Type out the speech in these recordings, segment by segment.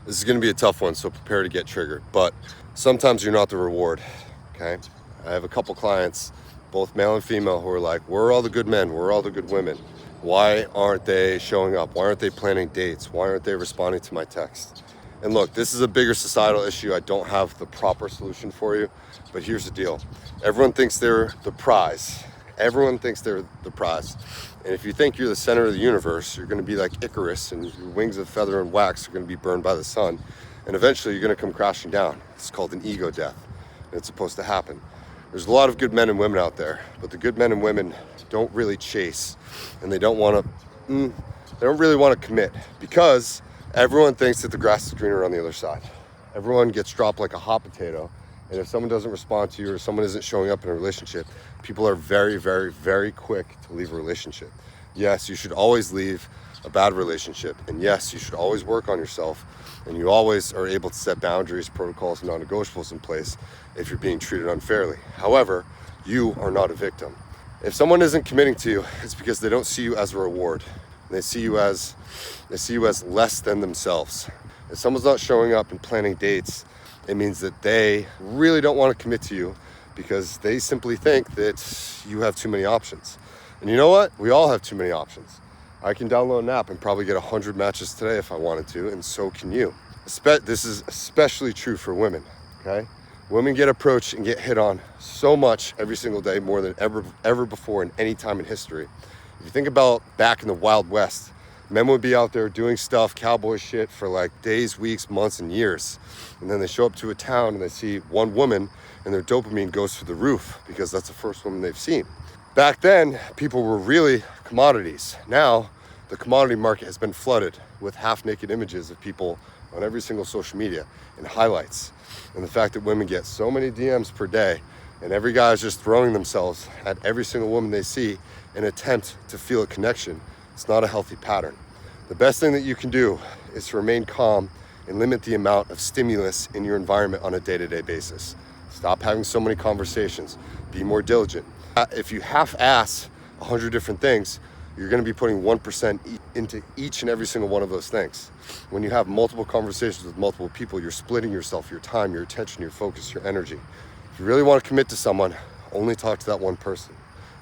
This is going to be a tough one, so prepare to get triggered. But sometimes you're not the reward, okay? I have a couple clients, both male and female, who are like, where are all the good men? Where are all the good women? Why aren't they showing up? Why aren't they planning dates? Why aren't they responding to my text? And look, this is a bigger societal issue. I don't have the proper solution for you, but here's the deal. Everyone thinks they're the prize. Everyone thinks they're the prize. And if you think you're the center of the universe, you're going to be like Icarus, and your wings of feather and wax are going to be burned by the sun. And eventually you're going to come crashing down. It's called an ego death. And it's supposed to happen. There's a lot of good men and women out there, but the good men and women don't really chase, and they don't really want to commit, because everyone thinks that the grass is greener on the other side. Everyone gets dropped like a hot potato. And if someone doesn't respond to you, or someone isn't showing up in a relationship, people are very, very, very quick to leave a relationship. Yes, you should always leave a bad relationship. And yes, you should always work on yourself. And you always are able to set boundaries, protocols, and non-negotiables in place if you're being treated unfairly. However, you are not a victim. If someone isn't committing to you, it's because they don't see you as a reward. They see you as less than themselves. If someone's not showing up and planning dates, it means that they really don't want to commit to you, because they simply think that you have too many options. And you know what? We all have too many options. I can download an app and probably get 100 matches today if I wanted to, and so can you. This is especially true for women, okay? Women get approached and get hit on so much every single day, more than ever before in any time in history. If you think about back in the Wild West, men would be out there doing stuff, cowboy shit, for like days, weeks, months, and years. And then they show up to a town and they see one woman, and their dopamine goes through the roof, because that's the first woman they've seen. Back then, people were really commodities. Now, the commodity market has been flooded with half-naked images of people on every single social media and highlights. And the fact that women get so many DMs per day, and every guy is just throwing themselves at every single woman they see in an attempt to feel a connection, it's not a healthy pattern. The best thing that you can do is to remain calm and limit the amount of stimulus in your environment on a day-to-day basis. Stop having so many conversations. Be more diligent. If you half-ass 100 different things, you're going to be putting 1% into each and every single one of those things. When you have multiple conversations with multiple people, you're splitting yourself, your time, your attention, your focus, your energy. If you really want to commit to someone, only talk to that one person.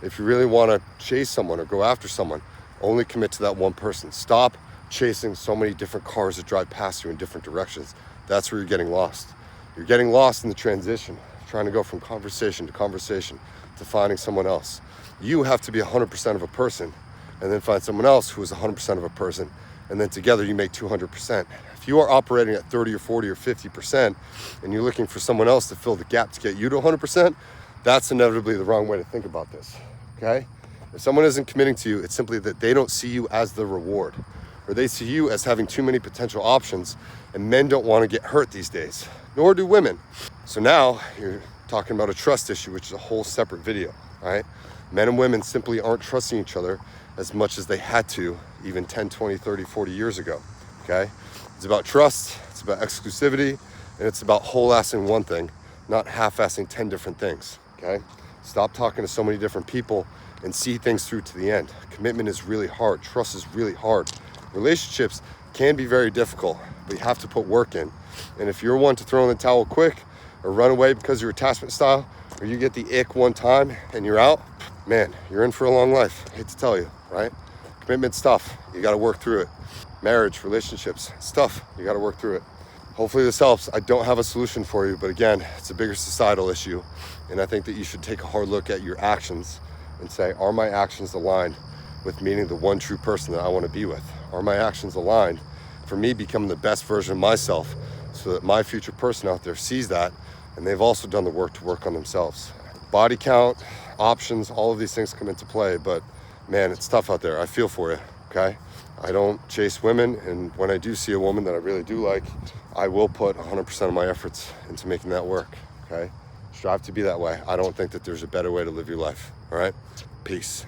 If you really want to chase someone or go after someone, only commit to that one person. Stop chasing so many different cars that drive past you in different directions. That's where you're getting lost. You're getting lost in the transition, trying to go from conversation to finding someone else. You have to be 100% of a person, and then find someone else who is 100% of a person, and then together you make 200%. If you are operating at 30 or 40 or 50%, and you're looking for someone else to fill the gap to get you to 100%, that's inevitably the wrong way to think about this, okay? If someone isn't committing to you, it's simply that they don't see you as the reward, or they see you as having too many potential options, and men don't want to get hurt these days, nor do women. So now you're talking about a trust issue, which is a whole separate video, right? Men and women simply aren't trusting each other as much as they had to even 10, 20, 30, 40 years ago, okay? It's about trust, it's about exclusivity, and it's about whole-assing one thing, not half-assing 10 different things, okay? Stop talking to so many different people and see things through to the end. Commitment is really hard. Trust is really hard. Relationships can be very difficult, but you have to put work in. And if you're one to throw in the towel quick, or run away because of your attachment style, or you get the ick one time and you're out, man, you're in for a long life. I hate to tell you, right? Commitment's tough. You got to work through it. Marriage, relationships, it's tough. You got to work through it. Hopefully this helps. I don't have a solution for you, but again, it's a bigger societal issue. And I think that you should take a hard look at your actions and say, are my actions aligned with meeting the one true person that I want to be with? Are my actions aligned for me becoming the best version of myself, so that my future person out there sees that, and they've also done the work to work on themselves? Body count, options, all of these things come into play, but man, it's tough out there. I feel for you, okay? I don't chase women, and when I do see a woman that I really do like, I will put 100% of my efforts into making that work, okay? Strive to be that way. I don't think that there's a better way to live your life, all right? Peace.